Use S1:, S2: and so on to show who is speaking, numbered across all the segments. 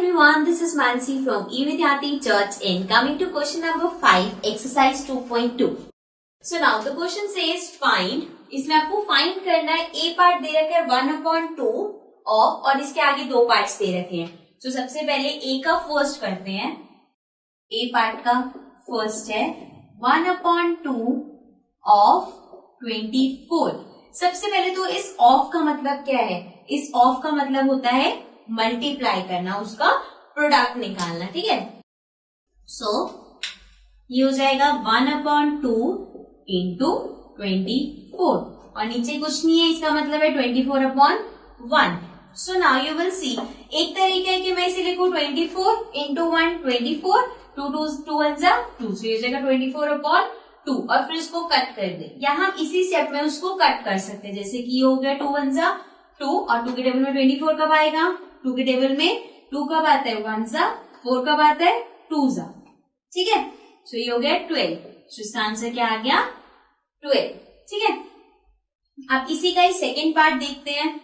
S1: everyone, this is Mansi from eVidyarthi Church in coming to question number 5, exercise 2.2. So now the question says find, इसमें आपको find करना है, A part दे रखा है 1/2 of और इसके आगे दो पार्ट्स दे रखे हैं. तो सबसे पहले A का फर्स्ट करते हैं. A पार्ट का फर्स्ट है 1/2 ऑफ 24. सबसे पहले तो इस ऑफ का मतलब क्या है? इस ऑफ का मतलब होता है मल्टीप्लाई करना, उसका प्रोडक्ट निकालना. ठीक है. सो ये हो जाएगा 1/2 इंटू 24 और नीचे कुछ नहीं है, इसका मतलब है 24/1. So now you will see, एक तरीका है कि मैं इसे लिखूं 24 इंटू 1 24, 2 1 जा 2, so ये हो जाएगा 24/2 और फिर इसको कट कर दे. यहाँ इसी स्टेप में उसको कट कर सकते हैं, जैसे कि ये हो गया 2 1 जा 2 और 2 के टेबल में 24 कब आएगा? 2 के टेबल में 2 कब आता है? 1 जा 4 कब आता है? 2 जा. ठीक है. सो ये हो गया 12. सो इसका आंसर क्या आ गया? 12. ठीक है. अब इसी का ही सेकेंड पार्ट देखते हैं.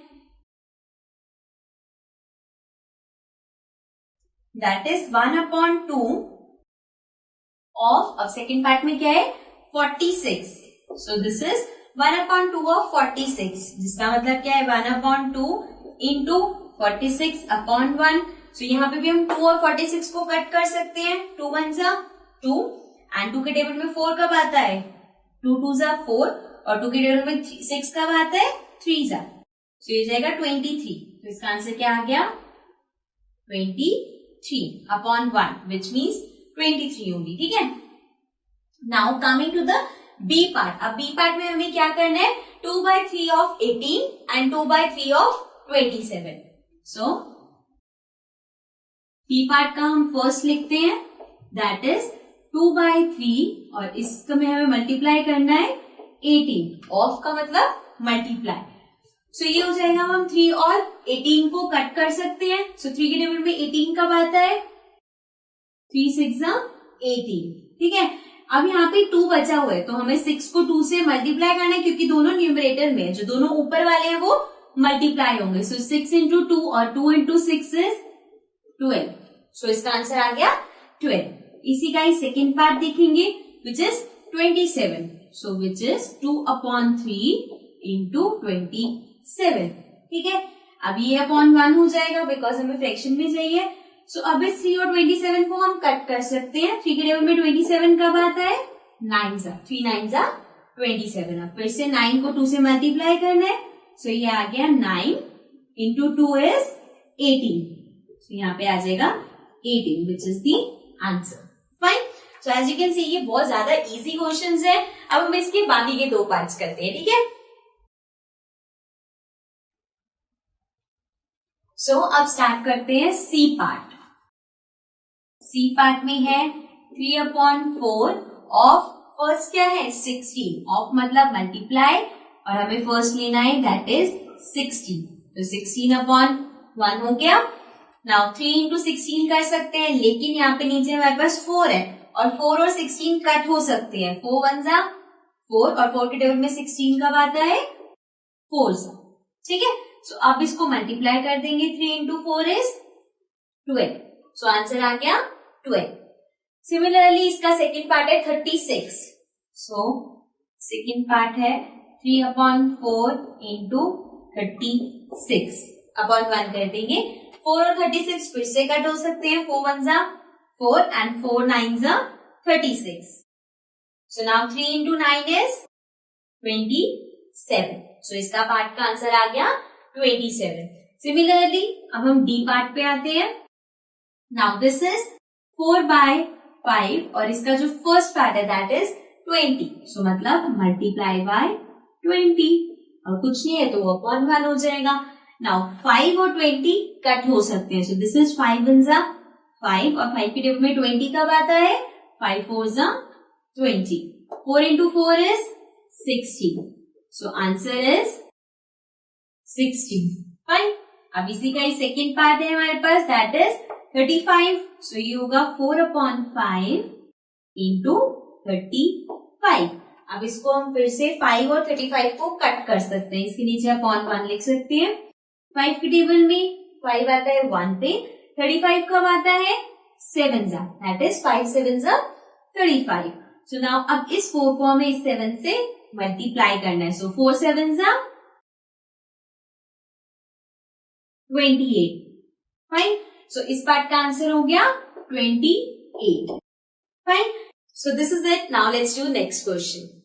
S1: दैट इज 1/2 ऑफ, अब सेकेंड पार्ट में क्या है? 46. सो दिस इज 1/2 ऑफ 46, जिसका मतलब क्या है? 1/2 इंटू 46/1. सो यहाँ पे भी हम 2 और 46 को कट कर सकते हैं. 2 1 जा 2 एंड 2 के टेबल में 4 कब आता है? 2 2 जा 4 और 2 के टेबल में 6 कब आता है? 3 जा. सो ये जाएगा 23. तो इसका आंसर क्या आ गया? 23/1 विच मीन्स 23 होगी. ठीक है. Now coming to the B part. अब बी पार्ट में हमें क्या करना है? 2/3 of 18 and 2/3 of 27. So B part का हम फर्स्ट लिखते हैं, दैट इज 2/3 और इसमें हमें मल्टीप्लाई करना है 18. ऑफ का मतलब मल्टीप्लाई. सो ये हो जाएगा, हम 3 और 18 को कट कर सकते हैं. सो 3 के टेबल में 18 कब आता है? 3 6 जा 18. ठीक है. अब यहाँ पे 2 बचा हुआ है तो हमें 6 को 2 से मल्टीप्लाई करना है, क्योंकि दोनों न्यूमरेटर में है, जो दोनों ऊपर वाले हैं वो मल्टीप्लाई होंगे. सो 6 इंटू 2 और 2 इंटू 6 इज 12. सो इसका आंसर आ गया 12. इसी का ही सेकेंड पार्ट देखेंगे, which is 27. So which is 2/3 into 27. ठीक है. अब ये अपॉन 1 हो जाएगा बिकॉज हमें फ्रैक्शन में चाहिए. सो अब इस 3 और 27 को हम कट कर सकते हैं. 3 के टेबल में 27 कब आता है? 9 जा 3 9 जा 27. अब फिर से 9 को 2 से मल्टीप्लाई करना है. सो ये आ गया 9 इंटू 2 इज 18. सो यहाँ पे आ जाएगा 18 which is the answer. Fine. So as you can see ये बहुत ज्यादा इजी क्वेश्चंस है. अब हम इसके बाकी के दो पार्ट्स करते हैं. ठीक है. सो अब स्टार्ट करते हैं सी पार्ट. सी पार्ट में है 3/4 ऑफ, फर्स्ट क्या है? 16. ऑफ मतलब मल्टीप्लाई और हमें फर्स्ट लेना है, दैट इज 16. तो 16/1 हो गया. नाउ 3 इंटू 16 कर सकते हैं, लेकिन यहाँ पे नीचे हमारे पास 4 है और 4 और 16 कट हो सकते हैं. 4 1 जा 4 और 4 के टेबल में 16 कब आता है? 4 जा. ठीक है. सो अब इसको मल्टीप्लाई कर देंगे. 3 इंटू 4 इज 12. सो आंसर आ गया 12. सिमिलरली इसका सेकेंड पार्ट है 36. सो सेकेंड पार्ट है 3/4 इंटू 36/1 कर देंगे. 4 और 36 फिर से कट हो सकते हैं. 4 1 जा 4 एंड 4 9 जा 36. So now 3 into 9 is 27. सो इसका पार्ट का आंसर आ गया 27. सिमिलरली अब हम डी पार्ट पे आते हैं. नाउ दिस इज 4/5 और इसका जो फर्स्ट पार्ट है दैट इज 20. सो मतलब मल्टीप्लाई बाय 20 और कुछ नहीं है तो वो अपॉन 1 हो जाएगा. नाउ 5 और 20 कट हो सकते हैं. सो दिस इज 5 1 जा 5 और 5 के टेबल में 20 कब आता है? 5 4 जा 20. 4 into 4 is 60. So answer is 16. Fine. अब इसी का ही सेकेंड पार्ट है हमारे पास, दैट इज 35. सो ये होगा 4/5 इंटू 35. अब इसको हम फिर से 5 और 35 को कट कर सकते हैं. इसके नीचे अपॉन 1 लिख सकते हैं. 5 के टेबल में 5 आता है 1 पे 35 कब आता है? 7 जा, दैट इज 5 7 जा 35. सो नाउ अब इस 4 को हमें इस 7 से मल्टीप्लाई करना है. सो 4 7 जा 28. फाइन. सो इस पार्ट का आंसर हो गया 28. Fine. So this is it. Now let's do next question.